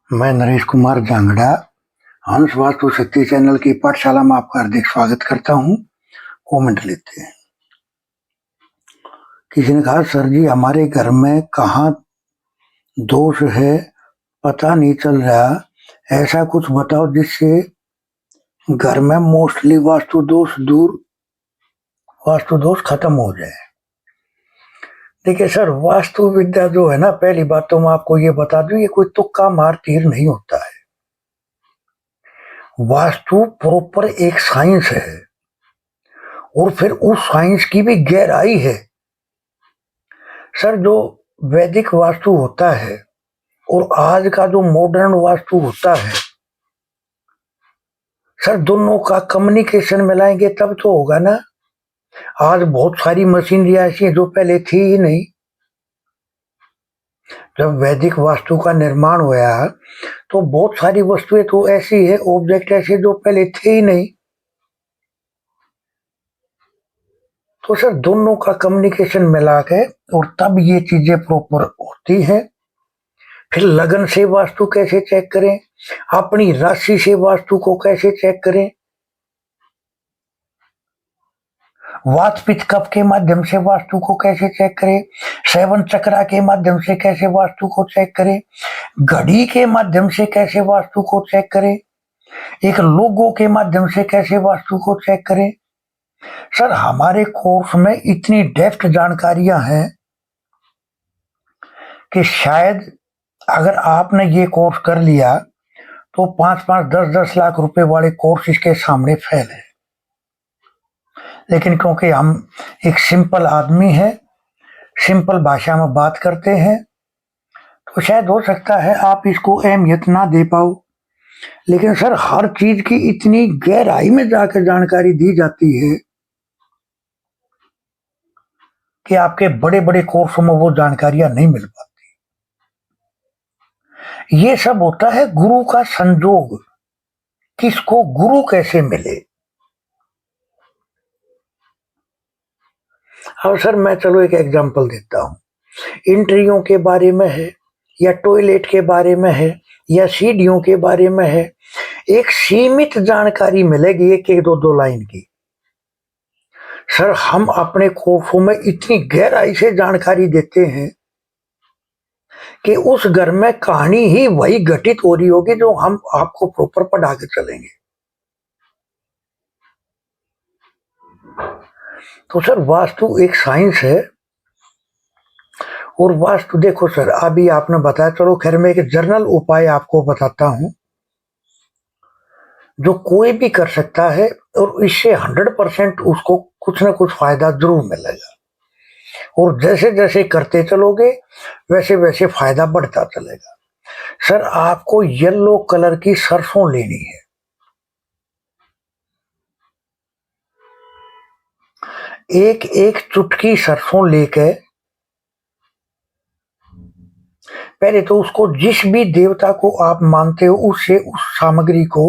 मैं नरेश कुमार जांगड़ा हंस वास्तु शक्ति चैनल की पाठशाला में आपका हार्दिक स्वागत करता हूं। कमेंट लेते हैं। किसी ने कहा, सर जी हमारे घर में कहाँ दोष है पता नहीं चल रहा, ऐसा कुछ बताओ जिससे घर में मोस्टली वास्तु दोष खत्म हो जाए। देखिए सर, वास्तु विद्या जो है ना, पहली बात तो मैं आपको ये बता दूं, ये कोई तुक्का मार तीर नहीं होता है। वास्तु प्रॉपर एक साइंस है और फिर उस साइंस की भी गहराई है। सर, जो वैदिक वास्तु होता है और आज का जो मॉडर्न वास्तु होता है, सर दोनों का कम्युनिकेशन मिलाएंगे तब तो होगा ना। आज बहुत सारी मशीनरी ऐसी है जो पहले थी ही नहीं। जब वैदिक वास्तु का निर्माण हुआ तो बहुत सारी वस्तुएं तो ऐसी है, ऑब्जेक्ट ऐसे जो पहले थे ही नहीं। तो सर दोनों का कम्युनिकेशन मिला के और तब ये चीजें प्रॉपर होती हैं। फिर लगन से वास्तु कैसे चेक करें, अपनी राशि से वास्तु को कैसे चेक करें, वात पित्त कफ के माध्यम से वास्तु को कैसे चेक करें, सेवन चक्रा के माध्यम से कैसे वास्तु को चेक करें, घड़ी के माध्यम से कैसे वास्तु को चेक करें, एक लोगों के माध्यम से कैसे वास्तु को चेक करें। सर हमारे कोर्स में इतनी डेप्थ जानकारियां हैं कि शायद अगर आपने ये कोर्स कर लिया तो 5-5, 10-10 लाख रुपए वाले कोर्स इसके सामने फेल है। लेकिन क्योंकि हम एक सिंपल आदमी हैं, सिंपल भाषा में बात करते हैं, तो शायद हो सकता है आप इसको अहमियत ना दे पाओ। लेकिन सर हर चीज की इतनी गहराई में जाकर जानकारी दी जाती है कि आपके बड़े बड़े कोर्सों में वो जानकारियां नहीं मिल पाती। ये सब होता है गुरु का संजोग। किसको गुरु कैसे मिले। अब सर मैं चलो एक एग्जांपल देता हूं। इंट्रियों के बारे में है या टॉयलेट के बारे में है या सीढ़ियों के बारे में है, एक सीमित जानकारी मिलेगी, एक एक दो लाइन की। सर हम अपने कोर्सों में इतनी गहराई से जानकारी देते हैं कि उस घर में कहानी ही वही घटित हो रही होगी जो हम आपको प्रॉपर पढ़ा के चलेंगे। तो सर वास्तु एक साइंस है। और वास्तु देखो सर, अभी आपने बताया, चलो खैर मैं एक जर्नल उपाय आपको बताता हूं जो कोई भी कर सकता है और इससे 100% उसको कुछ ना कुछ फायदा जरूर मिलेगा। और जैसे जैसे करते चलोगे वैसे वैसे फायदा बढ़ता चलेगा। सर आपको येलो कलर की सरसों लेनी है। एक एक चुटकी सरसों लेके पहले तो उसको जिस भी देवता को आप मानते हो उससे उस सामग्री को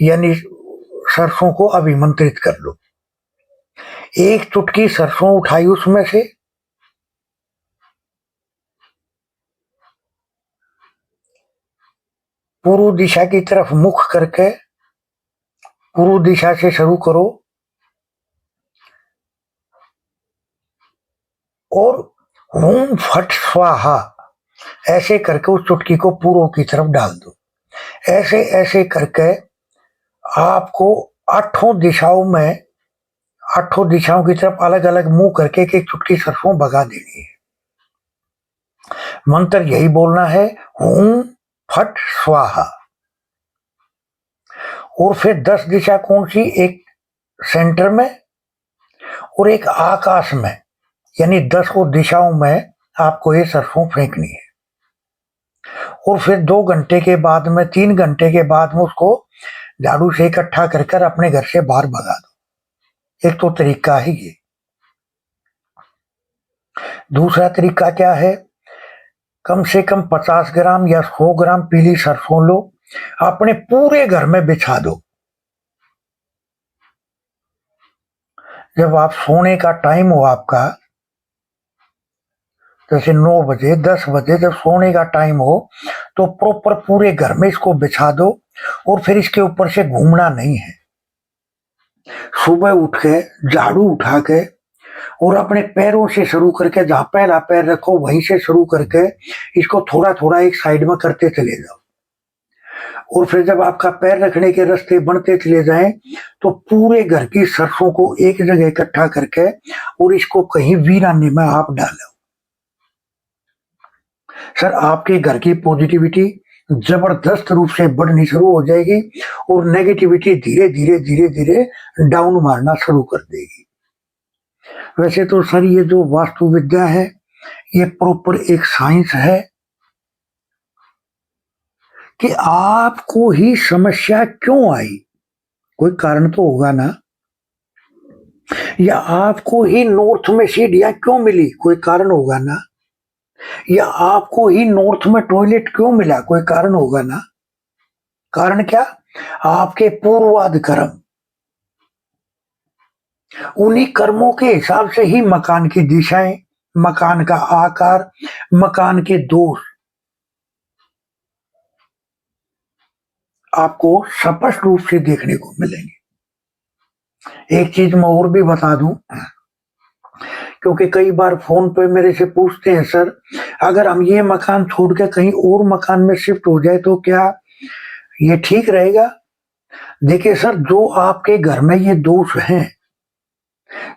यानी सरसों को अभिमंत्रित कर लो। एक चुटकी सरसों उठाई, उसमें से पूर्व दिशा की तरफ मुख करके पूर्व दिशा से शुरू करो और ओम फट स्वाहा ऐसे करके उस चुटकी को पूर्व की तरफ डाल दो। ऐसे ऐसे करके आपको आठों दिशाओं की तरफ अलग अलग मुंह करके एक एक चुटकी सरसों भगा देनी है। मंत्र यही बोलना है, ओम फट स्वाहा। और फिर 10 दिशा कौन सी, एक सेंटर में और एक आकाश में, यानी 10 दिशाओं में आपको ये सरसों फेंकनी है। और फिर 2 घंटे के बाद में, 3 घंटे के बाद में उसको झाड़ू से इकट्ठा कर कर अपने घर से बाहर भगा दो। एक तो तरीका है ये। दूसरा तरीका क्या है, कम से कम 50 ग्राम या 100 ग्राम पीली सरसों लो, अपने पूरे घर में बिछा दो। जब आप सोने का टाइम हो आपका, जैसे 9 बजे 10 बजे जब सोने का टाइम हो, तो प्रॉपर पूरे घर में इसको बिछा दो और फिर इसके ऊपर से घूमना नहीं है। सुबह उठ के झाड़ू उठा के और अपने पैरों से शुरू करके, जहां पहला पैर रखो वहीं से शुरू करके इसको थोड़ा थोड़ा एक साइड में करते चले जाओ। और फिर जब आपका पैर रखने के रास्ते बनते चले जाएं तो पूरे घर की सरसों को एक जगह इकट्ठा करके और इसको कहीं वीराने में आप डालो। सर, आपके घर की पॉजिटिविटी जबरदस्त रूप से बढ़नी शुरू हो जाएगी और नेगेटिविटी धीरे धीरे धीरे धीरे डाउन मारना शुरू कर देगी। वैसे तो सर ये जो वास्तु विद्या है ये प्रॉपर एक साइंस है कि आपको ही समस्या क्यों आई, कोई कारण तो होगा ना। या आपको ही नॉर्थ में सीढ़ियां क्यों मिली, कोई कारण होगा ना। या आपको ही नॉर्थ में टॉयलेट क्यों मिला, कोई कारण होगा ना। कारण क्या, आपके पूर्वाध कर्म। उन्हीं कर्मों के हिसाब से ही मकान की दिशाएं, मकान का आकार, मकान के दोष आपको स्पष्ट रूप से देखने को मिलेंगे। एक चीज मैं और भी बता दूं, क्योंकि कई बार फोन पे मेरे से पूछते हैं, सर अगर हम ये मकान छोड़ के कहीं और मकान में शिफ्ट हो जाए तो क्या ये ठीक रहेगा। देखिए सर, जो आपके घर में ये दोष हैं,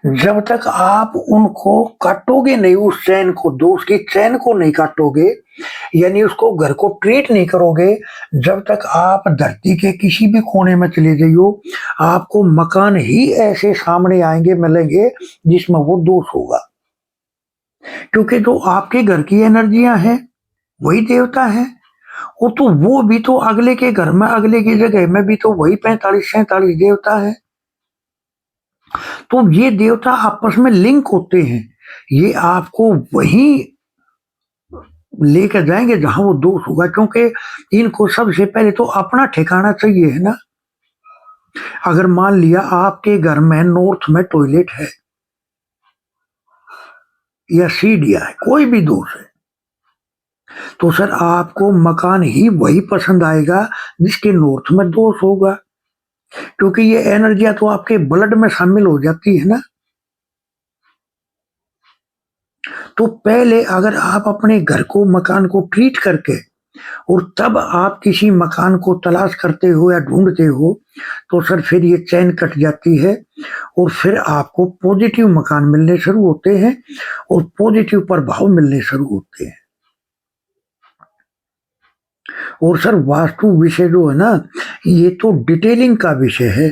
जब तक आप उनको काटोगे नहीं, उस चैन को, दोष की चैन को नहीं काटोगे, यानी उसको घर को ट्रीट नहीं करोगे, जब तक आप धरती के किसी भी कोने में चले जाइयो आपको मकान ही ऐसे सामने आएंगे, मिलेंगे जिसमें वो दोष होगा। क्योंकि जो आपके घर की एनर्जियां हैं वही देवता है। वो तो वो भी तो अगले के घर में, अगले की जगह में भी तो वही 45-47 देवता है। तो ये देवता आपस में लिंक होते हैं, ये आपको वहीं लेकर जाएंगे जहां वो दोष होगा। क्योंकि इनको सबसे पहले तो अपना ठिकाना चाहिए है ना। अगर मान लिया आपके घर में नॉर्थ में टॉयलेट है या सीढ़ियां है, कोई भी दोष है, तो सर आपको मकान ही वही पसंद आएगा जिसके नॉर्थ में दोष होगा। क्योंकि ये एनर्जियां तो आपके ब्लड में शामिल हो जाती है ना। तो पहले अगर आप अपने घर को, मकान को ट्रीट करके और तब आप किसी मकान को तलाश करते हो या ढूंढते हो, तो सर फिर ये चैन कट जाती है और फिर आपको पॉजिटिव मकान मिलने शुरू होते हैं और पॉजिटिव प्रभाव मिलने शुरू होते हैं। और सर वास्तु विषय जो है ना, ये तो डिटेलिंग का विषय है।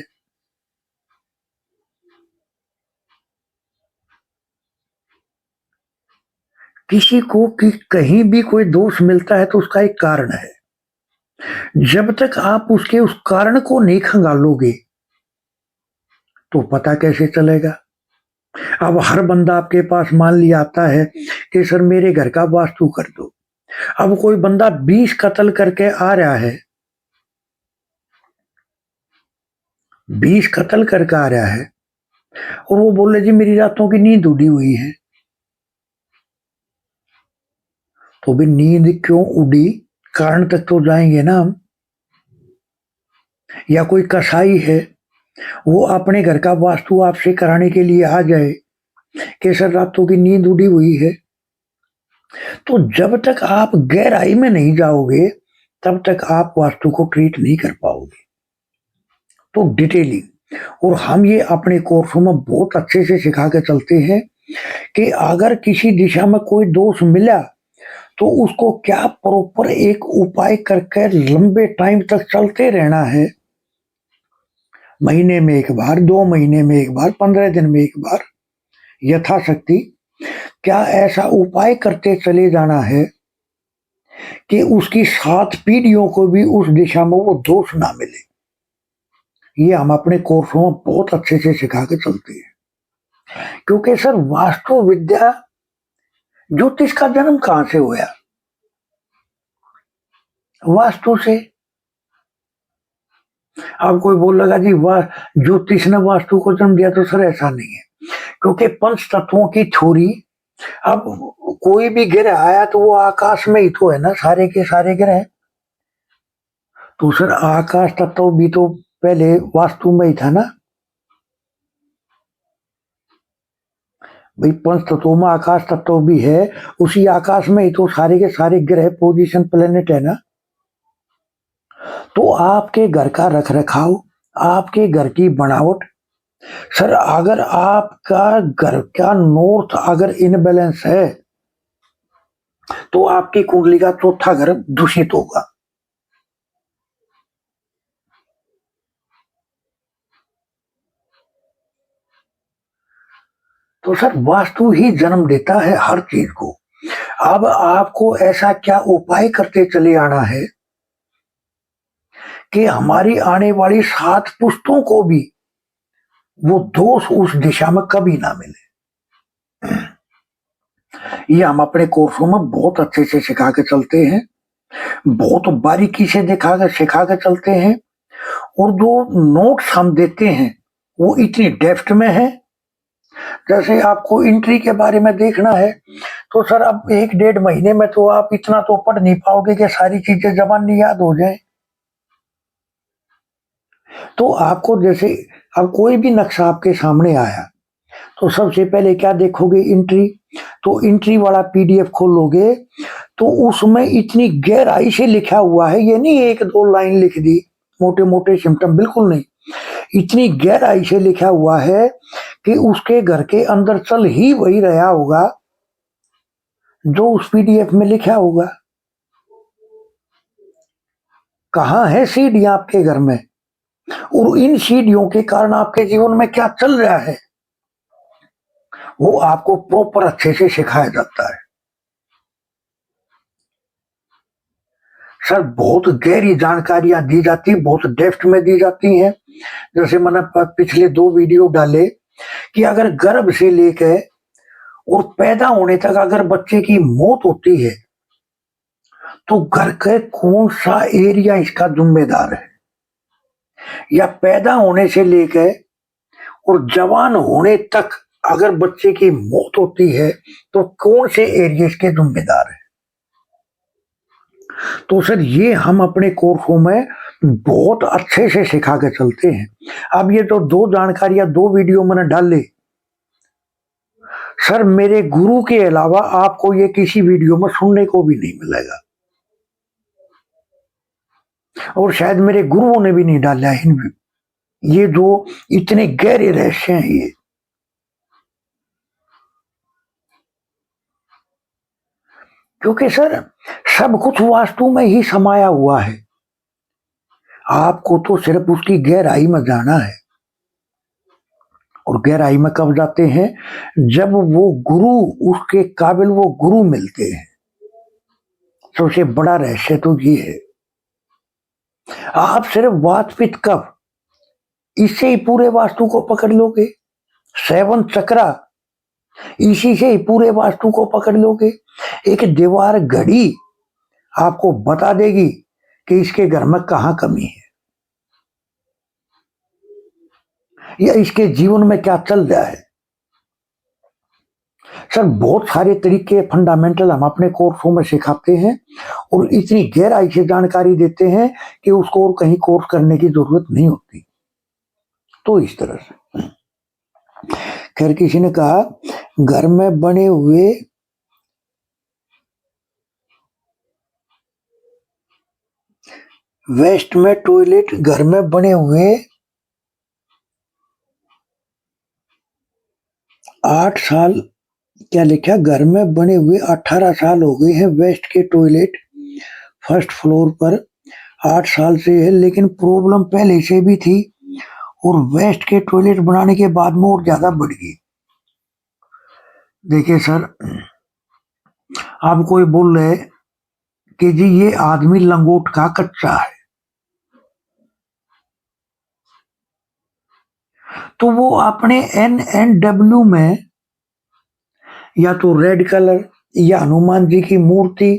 किसी को कि कहीं भी कोई दोष मिलता है तो उसका एक कारण है। जब तक आप उसके उस कारण को नहीं खंगालोगे तो पता कैसे चलेगा। अब हर बंदा आपके पास मान लिया आता है कि सर मेरे घर का वास्तु कर दो। अब कोई बंदा 20 कत्ल करके आ रहा है, 20 कत्ल करके आ रहा है और वो बोले जी मेरी रातों की नींद उड़ी हुई है। तो भी नींद क्यों उड़ी, कारण तक तो जाएंगे ना हम। या कोई कसाई है, वो अपने घर का वास्तु आपसे कराने के लिए आ जाए कि सर रातों की नींद उड़ी हुई है, तो जब तक आप गहराई में नहीं जाओगे तब तक आप वास्तु को ट्रीट नहीं कर पाओगे। तो डिटेलिंग, और हम ये अपने कोर्सों में बहुत अच्छे से सिखा के चलते हैं कि अगर किसी दिशा में कोई दोष मिला तो उसको क्या प्रॉपर एक उपाय करके लंबे टाइम तक चलते रहना है। महीने में एक बार, 2 महीने में एक बार, 15 दिन में एक बार, यथाशक्ति क्या ऐसा उपाय करते चले जाना है कि उसकी 7 पीढ़ियों को भी उस दिशा में वो दोष ना मिले। ये हम अपने कोर्सों में बहुत अच्छे से सिखा के चलते हैं। क्योंकि सर वास्तु विद्या, ज्योतिष का जन्म कहां से हुआ, वास्तु से। अब कोई बोल लगा जी वाह ज्योतिष ने वास्तु को जन्म दिया, तो सर ऐसा नहीं है। क्योंकि पंच तत्वों की थ्योरी, अब कोई भी ग्रह आया तो वो आकाश में ही तो है ना, सारे के सारे ग्रह। तो सर आकाश तत्व भी तो पहले वास्तु में ही था ना भाई, पंच तत्वों में आकाश तत्व भी है, उसी आकाश में ही तो सारे के सारे ग्रह पोजीशन प्लेनेट है ना। तो आपके घर का रख रखाव, आपके घर की बनावट, सर अगर आपका घर का नॉर्थ अगर इनबैलेंस है तो आपकी कुंडली का चौथा घर दूषित होगा। तो सर वास्तु ही जन्म देता है हर चीज को। अब आपको ऐसा क्या उपाय करते चले आना है कि हमारी आने वाली 7 पुश्तों को भी वो दोष उस दिशा में कभी ना मिले। ये हम अपने कोर्सों में बहुत अच्छे से सिखा के चलते हैं, बहुत बारीकी से सिखा के चलते हैं, और जो नोट्स हम देते हैं वो इतनी डेप्थ में है। जैसे आपको एंट्री के बारे में देखना है तो सर अब 1-1.5 महीने में तो आप इतना तो पढ़ नहीं पाओगे कि सारी चीजें जबानी याद हो जाए। तो आपको जैसे अब कोई भी नक्शा आपके सामने आया तो सबसे पहले क्या देखोगे, एंट्री। तो एंट्री वाला पीडीएफ खोलोगे तो उसमें इतनी गहराई से लिखा हुआ है, ये नहीं 1-2 लाइन लिख दी मोटे मोटे सिम्टम, बिल्कुल नहीं, इतनी गहराई से लिखा हुआ है कि उसके घर के अंदर चल ही वही रहा होगा जो उस पीडीएफ में लिखा होगा। कहाँ है सीढ़ियां आपके घर में, और इन सीढ़ियों के कारण आपके जीवन में क्या चल रहा है वो आपको प्रॉपर अच्छे से सिखाया जाता है। सर बहुत गहरी जानकारियां दी जाती, बहुत डेप्थ में दी जाती हैं। जैसे मैंने पिछले 2 वीडियो डाले कि अगर गर्भ से लेकर और पैदा होने तक अगर बच्चे की मौत होती है तो घर के कौन सा एरिया इसका जिम्मेदार है, या पैदा होने से लेकर और जवान होने तक अगर बच्चे की मौत होती है तो कौन से एरिया इसके जिम्मेदार है। तो सर ये हम अपने कोर्सों में बहुत अच्छे से सिखा के चलते हैं। अब ये तो 2 जानकारियां 2 वीडियो मैंने डाले, सर मेरे गुरु के अलावा आपको ये किसी वीडियो में सुनने को भी नहीं मिलेगा, और शायद मेरे गुरुओं ने भी नहीं डाला है ये जो इतने गहरे रहस्य हैं ये। क्योंकि सर सब कुछ वास्तु में ही समाया हुआ है, आपको तो सिर्फ उसकी गहराई में जाना है। और गहराई में कब जाते हैं, जब वो गुरु, उसके काबिल वो गुरु मिलते हैं। सबसे बड़ा रहस्य तो ये है। आप सिर्फ वात पित्त कब, इससे ही पूरे वास्तु को पकड़ लोगे। 7 चक्रा, इसी से ही पूरे वास्तु को पकड़ लोगे। एक दीवार घड़ी आपको बता देगी कि इसके घर में कहां कमी है, या इसके जीवन में क्या चल रहा है। सर बहुत सारे तरीके फंडामेंटल हम अपने कोर्सों में सिखाते हैं, और इतनी गहराई से जानकारी देते हैं कि उसको और कहीं कोर्स करने की जरूरत नहीं होती। तो इस तरह से खैर किसी ने कहा घर में बने हुए वेस्ट में टॉयलेट, घर में बने हुए 8 साल, क्या लिखा, घर में बने हुए 18 साल हो गए हैं वेस्ट के टॉयलेट फर्स्ट फ्लोर पर, 8 साल से है, लेकिन प्रॉब्लम पहले से भी थी और वेस्ट के टॉयलेट बनाने के बाद में और ज्यादा बढ़ गई। देखिए सर, आप कोई बोल रहे कि जी ये आदमी लंगोट का कच्चा है, तो वो अपने NNW में या तो रेड कलर या हनुमान जी की मूर्ति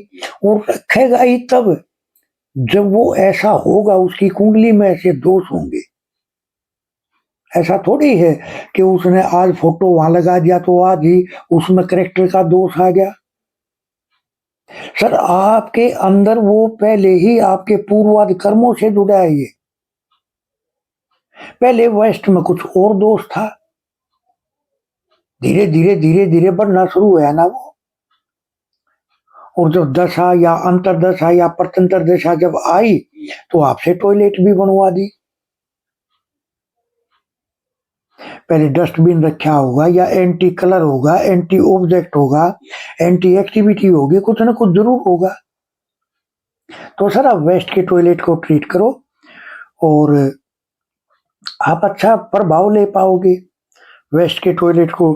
और रखेगा ही तब जब वो ऐसा होगा, उसकी कुंडली में ऐसे दोष होंगे। ऐसा थोड़ी है कि उसने आज फोटो वहां लगा दिया तो आज ही उसमें करेक्टर का दोष आ गया। सर आपके अंदर वो पहले ही आपके पूर्वाध कर्मों से जुड़ा है। ये पहले वेस्ट में कुछ और दोष था, धीरे धीरे धीरे धीरे बढ़ना शुरू हुआ ना वो। और जब दशा या अंतरदशा या प्रत्यंतर दशा जब आई तो आपसे टॉयलेट भी बनवा दी। पहले डस्टबिन रखा होगा या एंटी कलर होगा, एंटी ऑब्जेक्ट होगा, एंटी एक्टिविटी होगी, कुछ ना कुछ जरूर होगा। तो सर आप वेस्ट के टॉयलेट को ट्रीट करो और आप अच्छा प्रभाव ले पाओगे। वेस्ट के टॉयलेट को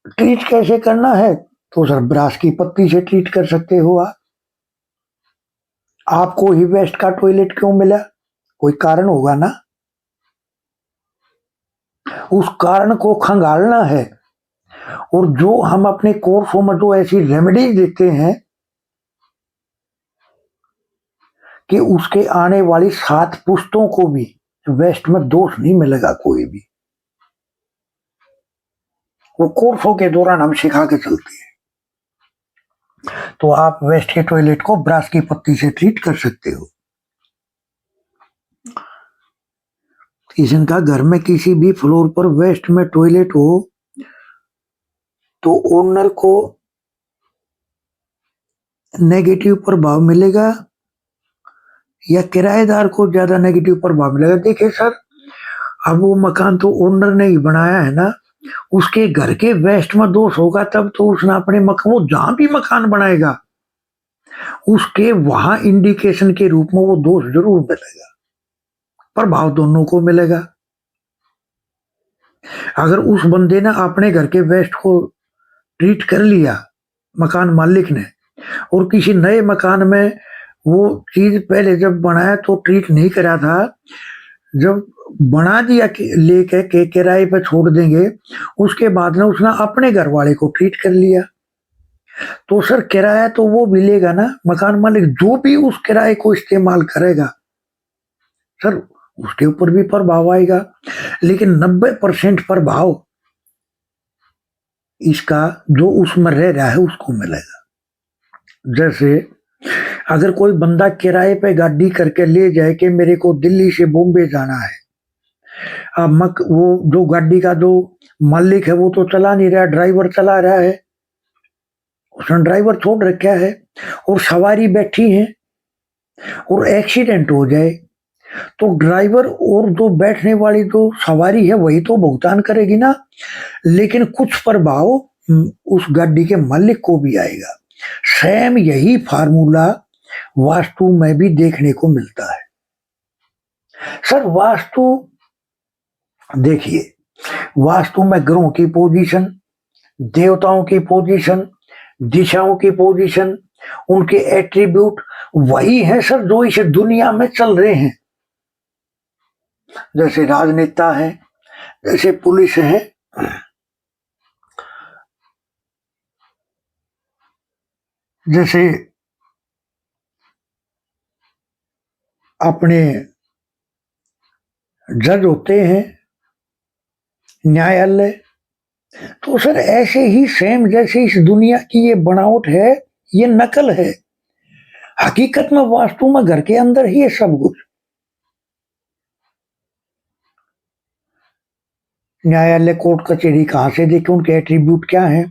ट्रीट कैसे करना है, तो सर ब्रास की पत्ती से ट्रीट कर सकते हो आप। आपको ही वेस्ट का टॉयलेट क्यों मिला, कोई कारण होगा ना, उस कारण को खंगालना है। और जो हम अपने कोर्सों में जो ऐसी रेमेडीज देते हैं कि उसके आने वाली 7 पुश्तों को भी वेस्ट में दोष नहीं मिलेगा कोई भी, वो कोर्सों के दौरान हम सिखा के चलते हैं। तो आप वेस्ट के टॉयलेट को ब्रास की पत्ती से ट्रीट कर सकते हो। इनका घर में किसी भी फ्लोर पर वेस्ट में टॉयलेट हो तो ओनर को नेगेटिव प्रभाव मिलेगा या किराएदार को ज्यादा नेगेटिव प्रभाव मिलेगा। देखिए सर, अब वो मकान तो ओनर ने ही बनाया है ना, उसके घर के वेस्ट में दोष होगा तब तो उसने अपने मकान, वो जहां भी मकान बनाएगा उसके वहां इंडिकेशन के रूप में वो दोष जरूर मिलेगा, प्रभाव दोनों को मिलेगा। अगर उस बंदे ने अपने घर के वेस्ट को ट्रीट कर लिया मकान मालिक ने, और किसी नए मकान में वो चीज पहले जब बनाया तो ट्रीट नहीं करा था, जब बना दिया लेके के किराए पे छोड़ देंगे, उसके बाद में उसने अपने घर वाले को ट्रीट कर लिया, तो सर किराया तो वो भी लेगा ना, मकान मालिक जो भी उस किराए को इस्तेमाल करेगा सर उसके ऊपर भी प्रभाव आएगा। लेकिन 90% प्रभाव इसका जो उसमें रह रहा है उसको मिलेगा। जैसे अगर कोई बंदा किराए पे गाड़ी करके ले जाए कि मेरे को दिल्ली से बॉम्बे जाना है, अब वो जो गाड़ी का जो मालिक है वो तो चला नहीं रहा, ड्राइवर चला रहा है, उसने ड्राइवर छोड़ रखा है और सवारी बैठी है और एक्सीडेंट हो जाए तो ड्राइवर और जो बैठने वाली जो सवारी है वही तो भुगतान करेगी ना, लेकिन कुछ प्रभाव उस गाड़ी के मालिक को भी आएगा। सेम यही फार्मूला वास्तु में भी देखने को मिलता है। सर वास्तु देखिए, वास्तु में ग्रहों की पोजीशन, देवताओं की पोजीशन, दिशाओं की पोजीशन, उनके एट्रीब्यूट वही है सर जो इस दुनिया में चल रहे हैं। जैसे राजनेता है, जैसे पुलिस है, जैसे अपने जज होते हैं, न्यायालय, तो सर ऐसे ही सेम जैसे इस दुनिया की ये बनावट है, ये नकल है। हकीकत में वास्तु में घर के अंदर ही है सब कुछ। न्यायालय कोर्ट कचहरी कहाँ से देखे उनके एट्रीब्यूट क्या है,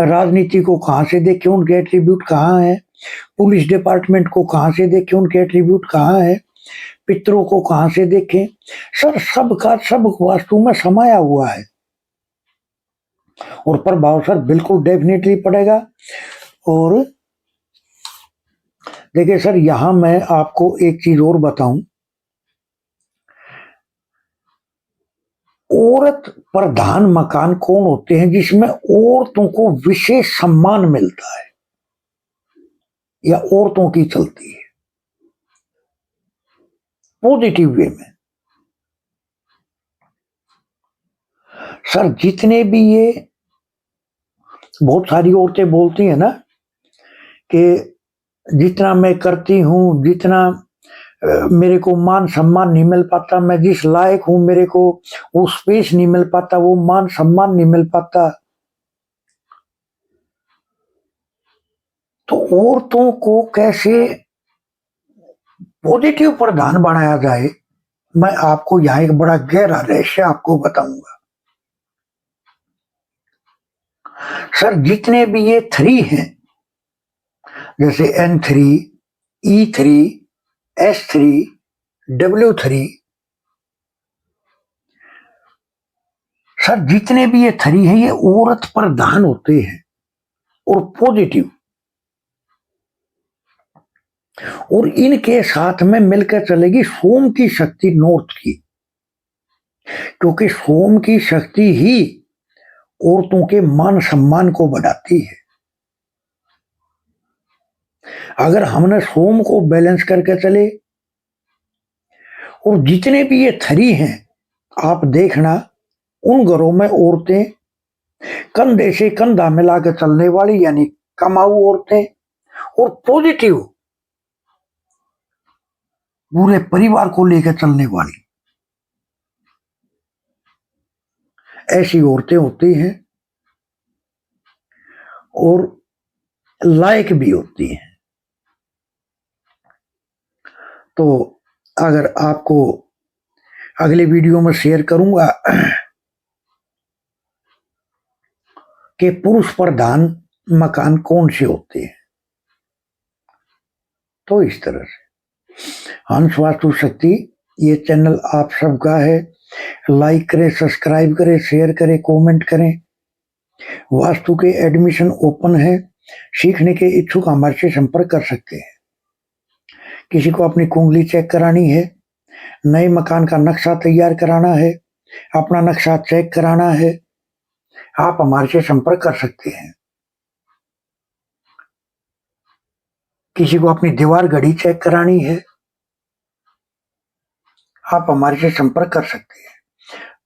राजनीति को कहाँ से देखे उनके एट्रीब्यूट कहाँ है, पुलिस डिपार्टमेंट को कहाँ से देखे उनके एट्रीब्यूट कहाँ है, पितरों को कहाँ से देखें, सर सब का सब वास्तु में समाया हुआ है और प्रभाव सर बिल्कुल डेफिनेटली पड़ेगा। और देखिए सर, यहां मैं आपको एक चीज और बताऊं, औरत प्रधान मकान कौन होते हैं जिसमें औरतों को विशेष सम्मान मिलता है या औरतों की चलती है पॉजिटिव वे में। सर जितने भी ये बहुत सारी औरतें बोलती हैं ना कि जितना मैं करती हूं, जितना मेरे को मान सम्मान नहीं मिल पाता, मैं जिस लायक हूं मेरे को वो स्पेस नहीं मिल पाता, वो मान सम्मान नहीं मिल पाता, तो औरतों को कैसे पॉजिटिव प्रधान बनाया जाए, मैं आपको यहाँ एक बड़ा गहरा रहस्य आपको बताऊंगा। सर, जितने भी ये 3 हैं, जैसे N3, E3, S3, W3, sir जितने भी ये 3 हैं, ये औरत प्रधान होते हैं और पॉजिटिव, और इनके साथ में मिलकर चलेगी सोम की शक्ति नॉर्थ की, क्योंकि सोम की शक्ति ही औरतों के मान सम्मान को बढ़ाती है। अगर हमने सोम को बैलेंस करके चले, और जितने भी ये 3 हैं, आप देखना उन घरों में औरतें कंधे से कंधा मिला के चलने वाली, यानी कमाऊ औरतें और पॉजिटिव पूरे परिवार को लेकर चलने वाली ऐसी औरतें होती हैं, और लायक भी होती हैं। तो अगर आपको अगले वीडियो में शेयर करूंगा कि पुरुष प्रधान मकान कौन से होते हैं। तो इस तरह से हंस वास्तु शक्ति ये चैनल आप सबका है। लाइक करें, सब्सक्राइब करें, शेयर करें, कमेंट करें। वास्तु के एडमिशन ओपन है, सीखने के इच्छुक हमारे से संपर्क कर सकते हैं। किसी को अपनी कुंडली चेक करानी है, नए मकान का नक्शा तैयार कराना है, अपना नक्शा चेक कराना है, आप हमारे से संपर्क कर सकते हैं। किसी को अपनी दीवार घड़ी चेक करानी है, आप हमारे से संपर्क कर सकते हैं।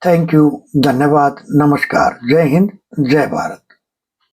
थैंक यू, धन्यवाद, नमस्कार, जय हिंद, जय भारत।